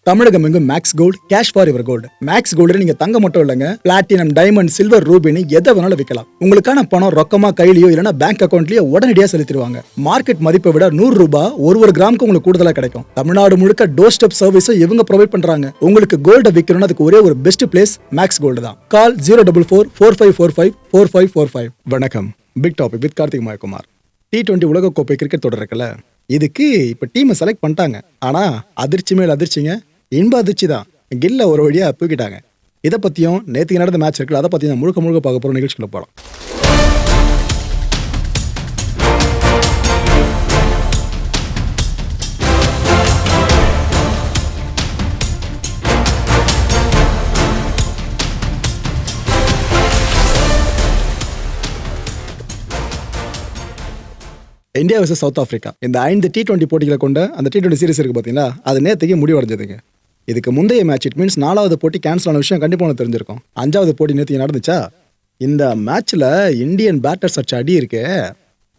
தமிழகம் எங்கும் Max Gold, cash for your gold. Max Gold நீங்க தங்க மட்டும் இல்லைங்க, பிளாட்டினம், டைமண்ட், சில்வர், ரூபினி எதை வேணாலும் விற்கலாம். உங்களுக்கான பணம் ரொக்கமா கையிலயோ இல்லைன்னா பேங்க் அக்கௌண்ட்லயோ உடனடியாக செலுத்திடுவாங்க. மார்க்கெட் மதிப்பை விட 100 ரூபாய் ஒரு கிராமுக்கு உங்களுக்கு கூடுதலா கிடைக்கும். தமிழ்நாடு முழுக்க டோர் ஸ்டெப் சர்வீஸும் இவங்க ப்ரொவைட் பண்றாங்க. உங்களுக்கு கோல்ட விற்கணும்னா அதுக்கு ஒரே ஒரு பெஸ்ட் பிளேஸ் மேக்ஸ் கோல்டு தான். கால் 04445454545. வணக்கம். Big topic with Karthik Mayakumar. T20 உலகக்கோப்பை கிரிக்கெட் தொடர் இருக்குல்ல, இதுக்கு இப்ப டீமை செலக்ட் பண்ணிட்டாங்க. ஆனா அதிர்ச்சி மேல் அதிர்ச்சிங்க, இன்ப அதிர்ச்சி தான். கில்ல ஒரு வழியா தூக்கிட்டாங்க. இதை பத்தியும் நேற்றுக்கு நடந்த மேட்ச் இருக்குல்ல, அதை பத்தியும் முழுக்க பார்க்க போற நிகழ்ச்சிக்குள்ள போகலாம். இந்தியா vs சவுத் ஆப்பிரிக்கா, இந்த 5 T20 போட்டிகளை கொண்ட அந்த T20 சீரிஸ் இருக்கு பார்த்தீங்களா, அது நேற்றுக்கு முடிவடைஞ்சதுங்க. இதுக்கு முந்தைய மேட்ச் இட் மீன்ஸ் 4வது போட்டி கேன்சல் ஆன விஷயம் கண்டிப்பாக ஒன்று தெரிஞ்சிருக்கும். 5வது போட்டி நேற்று நடந்துச்சா, இந்த மேட்ச்ல இந்தியன் பேட்டர்ஸ் அடிச்ச அடி இருக்கு.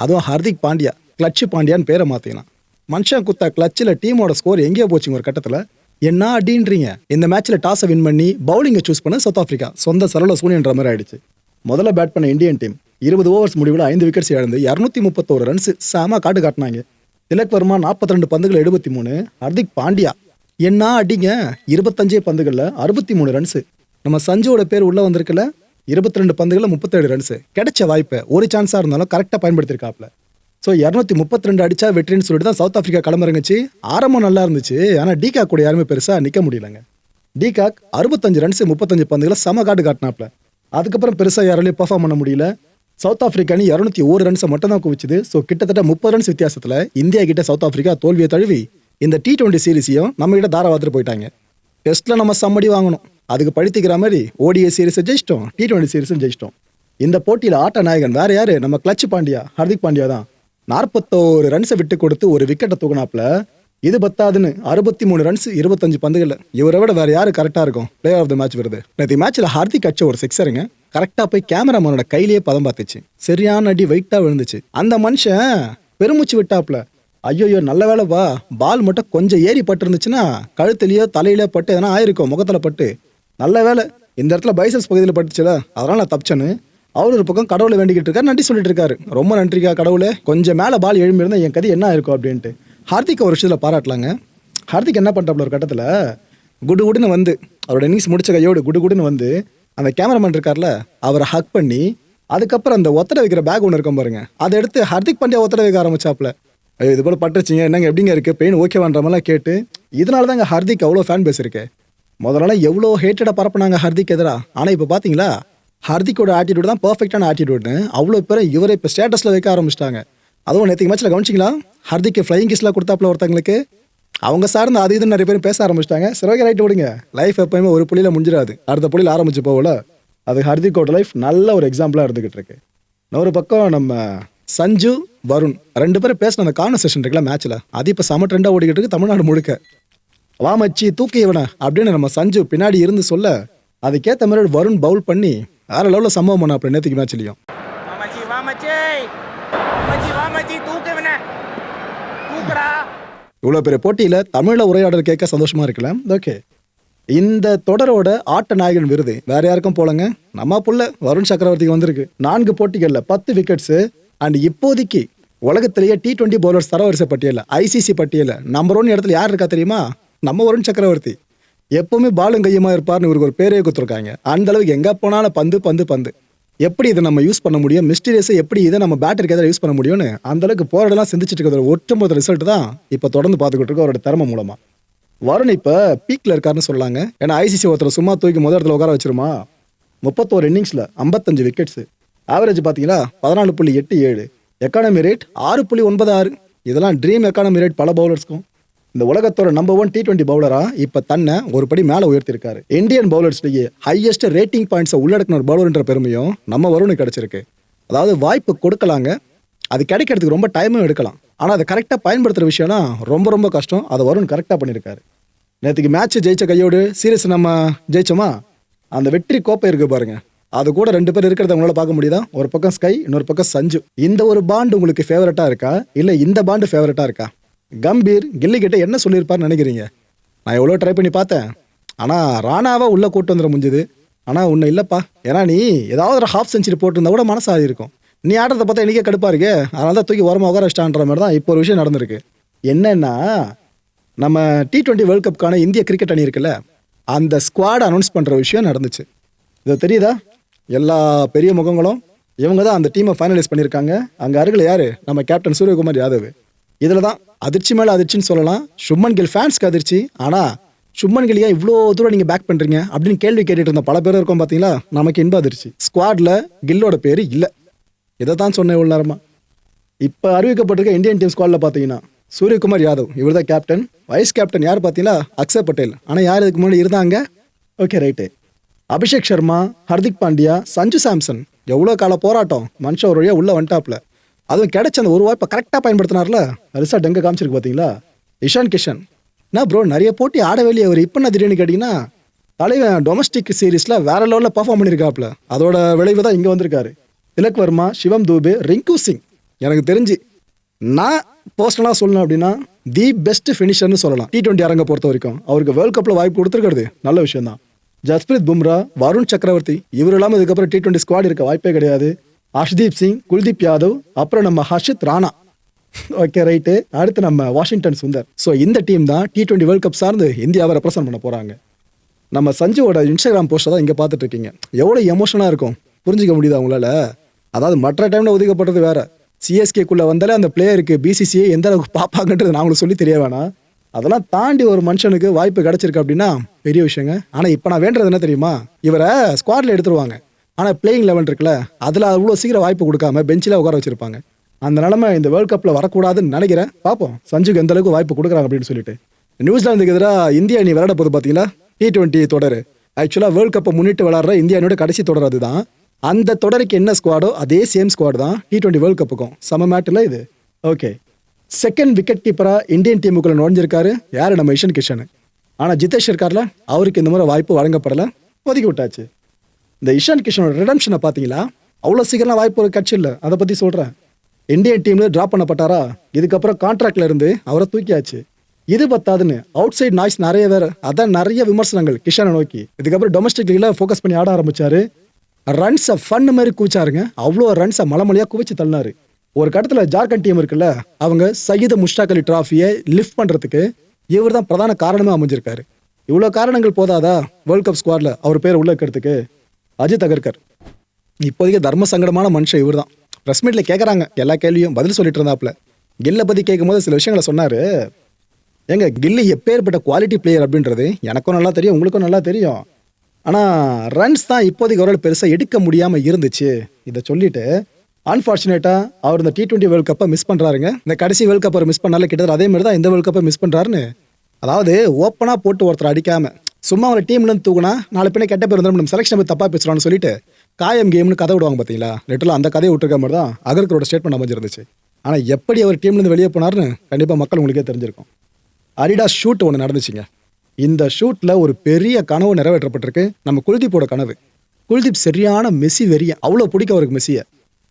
அதுவும் ஹர்திக் பாண்டியா, கிளட்ச் பாண்டியான்னு பேரை மாற்றிக்கலாம். மனுஷன் குத்தா கிளச்சில் டீமோட ஸ்கோர் எங்கேயோ போச்சுங்க ஒரு கட்டத்தில். என்ன அடின்றீங்க. இந்த மேட்ச்ல டாஸை வின் பண்ணி பவுலிங்கை சூஸ் பண்ண சவுத் ஆப்பிரிக்கா சொந்த சரள சூனியன்ற மாதிரி ஆயிடுச்சு. முதல்ல பேட் பண்ண இந்தியன் டீம் 20 ஓவர்ஸ் முடிவில் 5 விக்கெட்ஸ் இழந்து 231 ரன்ஸ் சாம காட்டு காட்டினாங்க. திலக் வர்மா 42 பந்துகள் 73, ஹர்திக் பாண்டியா என்ன அடிங்க 25 பந்துகளில் 63 ரன்ஸ். நம்ம சஞ்சுவோட பேர் உள்ள வந்திருக்குல்ல, 22 பந்துகளில் 37 ரன்ஸ். கிடைச்ச வாய்ப்பை ஒரு சான்ஸாக இருந்தாலும் கரெக்டாக பயன்படுத்திருக்காப்ல. ஸோ 232 அடிச்சா வெற்றின்னு சொல்லிட்டு தான் சவுத் ஆப்பிரிக்கா களமிறங்குச்சு. ஆரம்பம் நல்லா இருந்துச்சு, ஆனால் டிகாக் கூட யாருமே பெருசாக நிற்க முடியலங்க. டிகாக் 65 ரன்ஸ் 35 பந்துகளை சம காட்டு காட்டினாப்ல. அதுக்கப்புறம் பெருசாக யாராலையும் பர்ஃபார்ம் பண்ண முடியல. சவுத் ஆப்பிரிக்கா அணி 201 ரன்ஸை மட்டும் தான் குவிச்சுது. ஸோ கிட்டத்தட்ட 30 ரன்ஸ் வித்தியாசத்தில் இந்தியா கிட்ட சவுத் ஆப்பிரிக்கா தோல்வியை தழுவி இந்த T20 சீரிஸையும் நம்ம கிட்ட தாராவாத்துட்டு போயிட்டாங்க. டெஸ்ட்ல நம்ம சம்மடி வாங்கணும், அதுக்கு பழித்துக்கிற மாதிரி ODI சீரிஸை ஜெயிச்சிட்டோம், T20 சீரிஸும் ஜெயிச்சிட்டோம். இந்த போட்டியில் ஆட்ட நாயகன் வேற யாரு, நம்ம கிளட்ச் பாண்டியா, ஹர்திக் பாண்டியா தான். 41 ரன்ஸை விட்டு கொடுத்து ஒரு விக்கெட்டை தூக்கினாப்ல. இது பத்தாதுன்னு 63 ரன்ஸ் 25 பந்துகள். இவரை விட வேற யாரு கரெக்டா இருக்கும் பிளேயர் ஆஃப் த மேட்ச் வருது. நேற்று மேட்ச்ல ஹார்திக் அடிச்ச ஒரு சிக்ஸருங்க கரெக்டா போய் கேமராமேனோட கையிலேயே பதம் பார்த்துச்சு. சரியான அடி வெயிட்டா விழுந்துச்சு. அந்த மனுஷன் பெருமூச்சு விட்டாப்ல. ஐயோ நல்ல வேலைப்பா, பால் மட்டும் கொஞ்சம் ஏறி பட்டு இருந்துச்சுன்னா கழுத்துலயோ தலையிலயோ பட்டு எதனா ஆயிருக்கும், முகத்துல பட்டு. நல்ல வேலை இந்த இடத்துல பைசப்ஸ் பகுதியில் பட்டுச்சுல, அதனால நான் தப்பிச்சேன்னு அவர் ஒரு பக்கம் கடவுளை வேண்டிக்கிட்டு இருக்காரு, நன்றி சொல்லிட்டு இருக்காரு. ரொம்ப நன்றிக்கா கடவுளே, கொஞ்சம் மேல பால் எழும்பி இருந்தா என் கதை என்ன ஆயிருக்கும் அப்படின்ட்டு. ஹார்திக் ஒரு விஷயத்தில் பாராட்டலாங்க. ஹார்திக் என்ன பண்ணிட்டாப்ல ஒரு கட்டத்தில் குடுன்னு வந்து அவரோட இன்னிங்ஸ் முடிச்ச கையோடு குடுன்னு வந்து அந்த கேமராமேன் இருக்கார்ல அவரை ஹக் பண்ணி, அதுக்கப்புறம் அந்த ஒத்தடை வைக்கிற பேக் ஒன்று இருக்கும் பாருங்க, அதை எடுத்து ஹார்திக் பாண்டியா ஒத்தடை வைக்க ஆரம்பிச்சாப்ல. ஐயோ இது போல பட்டுருச்சிங்க, என்னங்க எப்படிங்க இருக்கு, பெயின் ஓகேவான்ற மாதிரிலாம் கேட்டு. இதனால தாங்க ஹார்திக் அவ்வளோ ஃபேன் பேஸ் இருக்கு. முதல்ல எவ்வளோ ஹேட்டடாக பரப்புனாங்க ஹார்திக் எதிரா. ஆனால் இப்போ பார்த்தீங்களா, ஹார்திக்கோட ஆட்டிடியூட் தான் பர்ஃபெக்டான ஆட்டிடியூட்னு அவ்வளோ பேரை இவரை இப்போ ஸ்டேட்டஸில் வைக்க ஆரம்பிச்சிட்டாங்க. அதுவும் நேற்றுக்கு மேட்ச்சில் கவனிச்சிங்களா, ஹார்திக்கு ஃப்ளையிங் கிஸ்லாம் கொடுத்தாப்புல ஒருத்தங்களுக்கு. அவங்க சார்ந்து அது இதுன்னு நிறைய பேர் பேச ஆரம்பிச்சிட்டாங்க. சரி ஓகே ரைட்டு விடுங்க, லைஃப் எப்பயுமே ஒரு புள்ளியில் முடிஞ்சிடாது, அடுத்த புள்ளியில் ஆரம்பிச்சு போகல. அது ஹார்திக்கோட லைஃப் நல்ல ஒரு எக்ஸாம்பிளாக இருந்துகிட்டு இருக்கு. இன்னொரு பக்கம் நம்ம சஞ்சு வருண் 2 பேரும் பேசின அந்த கான்வர்சேஷன் இருக்குல்ல மேட்ச்சில், அது இப்போ செம ட்ரெண்டாக ஓடிக்கிட்டு இருக்கு தமிழ்நாடு முழுக்க. வாமச்சி தூக்கி இவனை அப்படின்னு நம்ம சஞ்சு பின்னாடி இருந்து சொல்ல, அதுக்கேற்ற மாதிரி வருண் பவுல் பண்ணி வேற லெவலில் சம்பவம் பண்ண அப்படி நேற்றுக்கு மேட்ச்லையும். இவ்வளோ பெரிய போட்டியில் தமிழில் உரையாடல் கேட்க சந்தோஷமா இருக்கலாம். ஓகே, இந்த தொடரோட ஆட்ட நாயகன் விருது வேற யாருக்கும் போலங்க, நம்ம புள்ள வருண் சக்கரவர்த்திக்கு வந்திருக்கு. 4 போட்டிகளில் 10 விக்கெட்ஸ். அண்ட் இப்போதைக்கு உலகத்திலேயே T20 பவுலர்ஸ் தரவரிசை பட்டியல ICC பட்டியல நம்பர் 1 இடத்துல யார் இருக்கா தெரியுமா, நம்ம வருண் சக்கரவர்த்தி. எப்பவுமே பாலும் கையுமா இருப்பார்னு இவருக்கு ஒரு பேரே கொடுத்துருக்காங்க. அந்த அளவுக்கு எங்க போனாலும் பந்து பந்து பந்து. எப்படி இதை நம்ம யூஸ் பண்ண முடியும், மிஸ்டீரியஸை எப்படி இதை நம்ம பேட்டருக்கு எதிராக யூஸ் பண்ண முடியும்னு அந்த அளவுக்கு போராடலாம் சிந்திச்சுட்டு இருக்கிற ஒட்டுமொத்த ரிசல்ட் தான் இப்போ தொடர்ந்து பார்த்துக்கிட்டு இருக்கோம் அவரோட திறமை மூலமா. வருண் இப்போ பீக்ல இருக்காருன்னு சொல்லாங்க. ஏன்னா ICC ஒருத்தர் சும்மா தூக்கி முதல் இடத்துல உட்கார வச்சிருமா. 31 இன்னிங்ஸ்ல 55 விக்கெட்ஸ். ஆவரேஜ் பார்த்தீங்களா 14.87. Economy rate 6.96. இதெல்லாம் ட்ரீம் எக்கானமி ரேட் பல பவுலர்ஸ்க்கும். இந்த உலகத்தோட நம்பர் 1 T20 பவுலரா இப்ப தன்னை ஒரு படி மேல உயர்த்திருக்காரு. இந்தியன் பவுலர்ஸ்லயே ஹையஸ்ட் ரேட்டிங் பாயிண்ட்ஸை உள்ளடக்கின ஒரு பவுலர்ன்ற பெருமையும் நம்ம வருணுக்கு கிடைச்சிருக்கு. அதாவது வாய்ப்பு கொடுக்கலாங்க, அது கிடைக்கிறதுக்கு ரொம்ப டைமும் எடுக்கலாம். ஆனால் அதை கரெக்டாக பயன்படுத்துகிற விஷயம்னா ரொம்ப கஷ்டம். அதை வருண் கரெக்டாக பண்ணியிருக்காரு. நேற்றுக்கு மேட்ச் ஜெயிச்ச கையோடு சீரியஸ் நம்ம ஜெயிச்சோமா, அந்த வெற்றி கோப்பை இருக்கு பாருங்க, அது கூட 2 பேர் இருக்கிறத உங்களால் பார்க்க முடியுதா. ஒரு பக்கம் ஸ்கை, இன்னொரு பக்கம் சஞ்சு. இந்த ஒரு பாண்டு உங்களுக்கு ஃபேவரட்டா இருக்கா, இல்லை இந்த பாண்டு ஃபேவரட்டா இருக்கா? கம்பீர் கில்லி கிட்ட என்ன சொல்லியிருப்பார்னு நினைக்கிறீங்க? நான் எவ்வளோ ட்ரை பண்ணி பார்த்தேன். ஆனால் ராணாவை உள்ளே கூட்டு வந்துட முடிஞ்சுது. ஆனால் உன்னை இல்லைப்பா. ஏன்னா நீ ஏதாவது ஒரு ஹாஃப் செஞ்சுரி போட்டிருந்தா கூட மனசாதி இருக்கும். நீ ஆடுறத பார்த்தா எனக்கே கடுப்பாக இருக்கு. அதனால தான் தூக்கி ஓரமாக உட்கார வச்சிட்டான்ற மாதிரி தான் இப்போ ஒரு விஷயம் நடந்திருக்கு. என்னன்னா, நம்ம T20 வேர்ல்ட் கப்புக்கான இந்திய கிரிக்கெட் அணி இருக்குல்ல, அந்த ஸ்குவாட் அனௌன்ஸ் பண்ணுற விஷயம் நடந்துச்சு. இது தெரியுதா? எல்லா பெரிய முகங்களும் இவங்க தான் அந்த டீமை ஃபைனலைஸ் பண்ணியிருக்காங்க. அங்கே அருகில் யார்? நம்ம கேப்டன் சூரியகுமார் யாதவ். இதில் தான் அதிர்ச்சி மேலே அதிர்ச்சின்னு சொல்லலாம். சுப்மன் கில் ஃபேன்ஸ்க்கு அதிர்ச்சி. ஆனால் சுப்மன் கில் ஏன் இவ்வளோ தூரம் நீங்கள் பேக் பண்ணுறீங்க அப்படின்னு கேள்வி கேட்டுட்டு இருந்த பல பேர் இருக்கோம் பார்த்தீங்களா? நமக்கு இன்ப அதிர்ச்சி. ஸ்குவாடில் கில்லோட பேர் இல்லை. இதை தான் சொன்னேன் இவ்வளோ நேரமாக. இப்போ அறிவிக்கப்பட்டிருக்க இந்தியன் டீம் ஸ்குவாடில் பார்த்தீங்கன்னா சூரியகுமார் யாதவ் இவர் தான் கேப்டன். வைஸ் கேப்டன் யார் பார்த்தீங்களா? அக்ஷர் பட்டேல். ஆனால் யார் இதுக்கு முன்னாடி இருந்தாங்க? Okay, right. அபிஷேக் சர்மா, ஹர்திக் பாண்டியா, சஞ்சு சாம்சன். எவ்வளோ கால போராட்டம். மனுஷன் ஒரு வழியாக உள்ளே வந்துட்டாப்ல. அதுவும் கிடைச்ச அந்த ஒரு வாய்ப்பை கரெக்டாக பயன்படுத்தினார்ல. ரிசல்ட் எங்கே காமிச்சிருக்கு பார்த்தீங்களா? இஷான் கிஷன். என்ன ப்ரோ, நிறைய போட்டி ஆட வேலையை அவர் இப்போ என்ன திடீர்னு கேட்டிங்கன்னா, தலைவன் டொமஸ்டிக் சீரீஸில் வேற லெவலில் பர்ஃபார்ம் பண்ணியிருக்காப்ல. அதோட விளைவு தான் இங்கே வந்திருக்காரு. திலக் வர்மா, சிவம் தூபே, ரிங்கு சிங். எனக்கு தெரிஞ்சு நான் பர்சனலாக சொல்லணும் அப்படின்னா தி பெஸ்ட் ஃபினிஷர்னு சொல்லலாம். T20 அரங்க பொறுத்த வரைக்கும் அவருக்கு வேர்ல்ட் கப்பில் வாய்ப்பு கொடுத்துருக்கிறது நல்ல விஷயம் தான். ஜஸ்பிரீத் பும்ரா, வருண் சக்கரவர்த்தி இவர் இல்லாமல் இதுக்கப்புறம் T20 ஸ்குவாட் இருக்க வாய்ப்பே கிடையாது. அர்ஷ்தீப் சிங், குல்தீப் யாதவ், அப்புறம் நம்ம ஹர்ஷித் ராணா. Okay, right. அடுத்து நம்ம வாஷிங்டன் சுந்தர். ஸோ இந்த டீம் தான் T20 வேர்ல்ட் கப் சார்ந்து இந்தியாவை ரெப்ரசென்ட் பண்ண போகிறாங்க. நம்ம சஞ்சுவோட இன்ஸ்டாகிராம் போஸ்ட்டை தான் இங்கே பார்த்துட்டு இருக்கீங்க. எவ்வளோ எமோஷனாக இருக்கும் புரிஞ்சிக்க முடியுது அவங்களால. அதாவது மற்ற டைமில் ஒதுக்கப்படுறது வேற. சிஎஸ்கேக்குள்ளே வந்தாலே அந்த பிளேயருக்கு பிசிசிஐ எந்த அளவுக்கு பார்ப்பாங்கன்றது நான் உங்களுக்கு சொல்லி தெரிய வேணாம். அதெல்லாம் தாண்டி ஒரு மனுஷனுக்கு வாய்ப்பு கிடைச்சிருக்கு அப்படின்னா பெரிய விஷயங்க. ஆனால் இப்போ நான் வேண்டது என்ன தெரியுமா? இவரை ஸ்குவாடில் எடுத்துருவாங்க. ஆனால் பிளேயிங் லெவல் இருக்குல்ல, அதில் அவ்வளோ சீக்கிரம் வாய்ப்பு கொடுக்காம பெஞ்சில் உட்கார வச்சிருப்பாங்க. அந்த நிலைமை இந்த வேர்ல்ட் கப்பில் வரக்கூடாதுன்னு நினைக்கிறேன். பார்ப்போம் சஞ்சுக்கு எந்த அளவுக்கு வாய்ப்பு கொடுக்குறாங்க அப்படின்னு சொல்லிட்டு. நியூசிலாந்துக்கு எதிராக இந்தியா அணி விளையாட போது பார்த்தீங்களா? T20 தொடர். ஆக்சுவலாக வேர்ல்ட் கப்பை முன்னிட்டு விளையாடுற இந்தியா அணியோட கடைசி தொடர் அதுதான். அந்த தொடருக்கு என்ன ஸ்குவாடோ அதே சேம் ஸ்குவாட் தான் T20 வேர்ல்ட் கப்புக்கும். சம மேட்டில் இது. ஓகே, செகண்ட் விக்கெட் கீப்பராக இந்தியன் டீமுக்குள்ள நுழைஞ்சிருக்காரு யார்? நம்ம இஷான் கிஷன். ஆனால் ஜிதேஷ் இருக்கார்ல, அவருக்கு இந்த முறை வாய்ப்பு வழங்கப்படலை, ஒதுக்கி விட்டாச்சு. இந்த இஷான் கிஷனோட ரிடம்ஷனை பார்த்தீங்களா? அவ்வளோ சீக்கிரம் வாய்ப்பு ஒரு கட்சி இல்லை. அதை பற்றி சொல்கிறேன். இந்தியன் டீமில் ட்ராப் பண்ணப்பட்டாரா, இதுக்கப்புறம் கான்ட்ராக்டில் இருந்து அவரை தூக்கியாச்சு. இது பத்தாதுன்னு அவுட் சைட் நாய்ஸ் நிறைய வேறு. அதான் நிறைய விமர்சனங்கள் கிஷனை நோக்கி. இதுக்கப்புறம் டொமஸ்டிக் லீக்ல ஃபோக்கஸ் பண்ணி ஆட ஆரம்பிச்சாரு. ரன்ஸை ஃபன் மாதிரி கூச்சாருங்க. அவ்வளோ ரன்ஸை மலைமலையாக குவிச்சு தள்ளினாரு. ஒரு கட்டத்தில் ஜார்க்கண்ட் டீம் இருக்குல்ல, அவங்க சயீத் முஷ்டாக் அலி டிராஃபியை லிஃப்ட் பண்ணுறதுக்கு இவர் தான் பிரதான காரணமாக அமைஞ்சிருக்காரு. இவ்வளோ காரணங்கள் போதாதா வேர்ல்ட் கப் ஸ்குவாடில் அவர் பேர் உள்ள இருக்கிறதுக்கு? அஜித் அகர்கர் இப்போதைக்கு தர்ம சங்கடமான மனுஷன் இவர் தான். ப்ரெஸ் மீட்டில் கேட்குறாங்க, எல்லா கேள்வியும் பதில் சொல்லிட்டு இருந்தாப்புல. கில்லை பற்றி கேட்கும்போது சில விஷயங்களை சொன்னார். ஏங்க, கில்லி எப்பேற்பட்ட குவாலிட்டி பிளேயர் அப்படின்றது எனக்கும் நல்லா தெரியும், உங்களுக்கும் நல்லா தெரியும். ஆனால் ரன்ஸ் தான் இப்போதைக்கு அவரால் பெருசாக எடுக்க முடியாமல் இருந்துச்சு. இதை சொல்லிட்டு அன்ஃபார்ச்சுனேட்டாக அவர் இந்த T20 வேர்ல்ட் கப்பை மிஸ் பண்ணுறாருங்க. இந்த கடைசி வேர்ல்ட் கப்பை மிஸ் பண்ணால கிட்டத்தட்ட அதே மாதிரி தான் இந்த வேர்ல்ட் கப்பை மிஸ் பண்ணுறாருன்னு. அதாவது ஓப்பனாக போட்டு ஒருத்தர் அடிக்காமல் சும்மா அவரை டீம்லேருந்து தூக்குனா நாலு பின்ன கெட்ட பேர் வந்து நம்ம செலக்ஷன் போய் தப்பாக பேசுகிறான்னு சொல்லிட்டு காயம் கேம்னு கதை விடுவாங்க பார்த்தீங்களா? லிட்டரலாக அந்த கதையை விட்டுருக்க மாதிரி தான் அகர்கரோட ஸ்டேட்மெண்ட் அமைஞ்சிருந்துச்சு. ஆனால் எப்படி அவர் டீம்லேருந்து வெளியே போனார்னு கண்டிப்பாக மக்கள் உங்களுக்கே தெரிஞ்சிருக்கும். அடிடாஸ் ஷூட் ஒன்று நடந்துச்சுங்க. இந்த ஷூட்டில் ஒரு பெரிய கனவு நிறைவேற்றப்பட்டிருக்கு. நம்ம குல்தீப்போட கனவு. குல்தீப் சரியான மெஸ்ஸி வெறிய, அவ்வளோ பிடிக்கும் அவருக்கு மெஸ்ஸியை.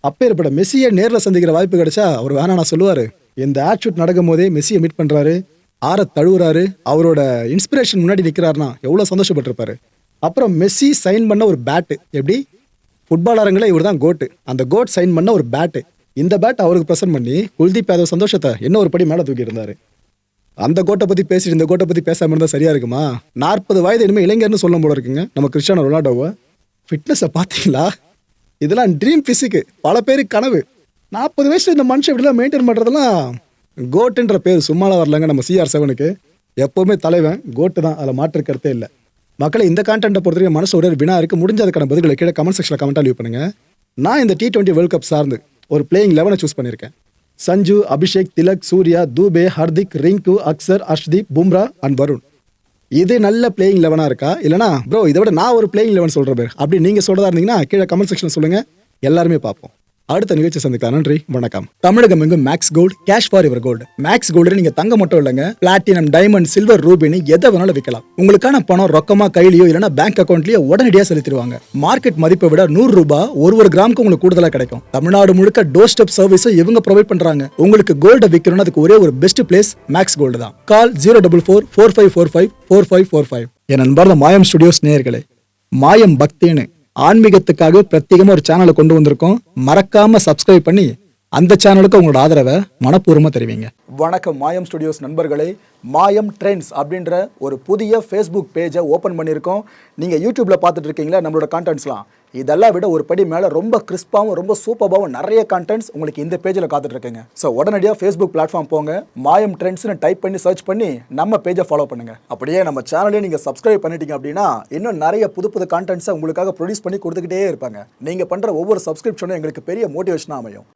அப்பேற்பட்ட மெஸ்ஸியை நேரில் சந்திக்கிற வாய்ப்பு கிடைச்சா அவர் வேணா நான் சொல்லுவார். இந்த ஆட் ஷூட் நடக்கும் போதே மெஸ்ஸியை மீட் பண்ணுறாரு, ஆற தழுவுறாரு, அவரோட இன்ஸ்பிரேஷன் முன்னாடி நிற்கிறாருன்னா எவ்வளோ சந்தோஷப்பட்டிருப்பாரு. அப்புறம் மெஸ்ஸி சைன் பண்ண ஒரு பேட்டு, எப்படி ஃபுட்பால் அரங்கில் இவர் தான் கோட்டு, அந்த கோட் சைன் பண்ண ஒரு பேட்டு, இந்த பேட் அவருக்கு ப்ரெசென்ட் பண்ணி குல்தீப் யாதவ் சந்தோஷத்தை என்ன ஒரு படி மேலே தூக்கி இருந்தார். அந்த கோட்டை பற்றி பேசிட்டு இந்த கோட்டை பற்றி பேசாமல் இருந்தால் சரியா இருக்குமா? 40 வயது இனிமேல் இளைஞர்னு சொல்லும் போல இருக்குங்க நம்ம கிறிஸ்டியானோ ரொனால்டோவை. ஃபிட்னஸை பார்த்தீங்களா? இதெல்லாம் ட்ரீம் பிசிக்கு, பல பேருக்கு கனவு. 40 வயசுல இந்த மனுஷன் இப்படிலாம் மெயின்டைன் பண்ணுறதெல்லாம். கோட்டுன்ற பேர் சும்மாலாம் வரலங்க நம்ம CR7க்கு. எப்போவுமே தலைவன் கோட்டு தான், அதில் மாற்று கருத்தே இல்லை. மக்களை இந்த கான்டென்ட்டை பொறுத்தவரைக்கும் மனசு ஒரு வினா இருக்குது. முடிஞ்ச அதுக்கான பதில்களை கீழே கமெண்ட் செக்ஷனில் கமெண்ட்டாக லீவ் பண்ணுங்க. நான் இந்த T20 வேர்ல்ட் கப் சார்ந்து ஒரு பிளேயிங் 11 சூஸ் பண்ணியிருக்கேன். சஞ்சு, அபிஷேக், திலக், சூர்யா, தூபே, ஹர்திக், ரிங்கு, அக்ஷர், அர்ஷ்தீப், பும்ரா அண்ட் வருண். இது நல்ல பிளேயிங் 11 இருக்கா? இல்லைனா ப்ரோ இதை விட நான் ஒரு பிளேயிங் 11 சொல்கிறேன் அப்படி நீங்கள் சொல்கிறதா இருந்தீங்கன்னா கீழே கமெண்ட் செக்ஷன் சொல்லுங்கள், எல்லாருமே பார்ப்போம். அடுத்த நிகழ்ச்சி சந்திக்கலாம். நன்றி, வணக்கம். தமிழகம் எங்கும் Max Gold, cash for your gold. Max Gold நீங்க தங்க மட்டும் இல்லைங்க, பிளாட்டினம், டைமண்ட், சில்வர், ரூபினி எதை வேணாலும் விற்கலாம். உங்களுக்கான பணம் ரொக்கமா கையிலயோ இல்லைன்னா பேங்க் அக்கௌண்ட்லயோ உடனடியாக செலுத்திடுவாங்க. மார்க்கெட் மதிப்பை விட 100 ரூபாய் ஒரு கிராமுக்கு உங்களுக்கு கூடுதலா கிடைக்கும். தமிழ்நாடு முழுக்க டோர் ஸ்டெப் சர்வீஸை இவங்க ப்ரொவைட் பண்றாங்க. உங்களுக்கு கோல்ட விற்கணும்னு அதுக்கு ஒரே ஒரு பெஸ்ட் பிளேஸ் மேக்ஸ் கோல்டு தான். கால் 04445454545. என் அன்பார்ந்த மாயம் ஸ்டுடியோஸ் நேயர்களே, மாயம் பக்தின்னு ஆன்மீகத்துக்காக பிரத்யேகமா ஒரு சேனலை கொண்டு வந்திருக்கோம். மறக்காம சப்ஸ்கிரைப் பண்ணி அந்த சேனலுக்கு உங்களோட ஆதரவை மனப்பூர்வமா தெரிவிங்க. வணக்கம் மாயம் ஸ்டுடியோஸ் நண்பர்களே. மாயம் ட்ரெண்ட்ஸ் அப்படின்ற ஒரு புதிய ஃபேஸ்புக் பேஜை ஓப்பன் பண்ணியிருக்கோம். நீங்கள் யூடியூப்பில் பார்த்துட்டு இருக்கீங்களா நம்மளோட கான்டென்ட்ஸ்லாம். இதெல்லாம் விட ஒரு படி மேலே ரொம்ப கிறிஸ்பாகவும் ரொம்ப சூப்பராகவும் நிறைய கான்டென்ட்ஸ் உங்களுக்கு இந்த பேஜில் காத்துட்ருக்குங்க. ஸோ உடனடியாக ஃபேஸ்புக் பிளாட்ஃபார்ம் போங்க, மாயம் ட்ரெண்ட்ஸ்னு டைப் பண்ணி சர்ச் பண்ணி நம்ம பேஜை ஃபாலோ பண்ணுங்கள். அப்படியே நம்ம சேனலையும் நீங்கள் சப்ஸ்கிரைப் பண்ணிட்டீங்க அப்படின்னா இன்னும் நிறைய புது கான்டென்ட்ஸை உங்களுக்காக ப்ரொடியூஸ் பண்ணி கொடுத்துக்கிட்டே இருப்பாங்க. நீங்கள் பண்ணுற ஒவ்வொரு சப்ஸ்கிரிப்ஷனும் எங்களுக்கு பெரிய மோட்டிவேஷனாக அமையும்.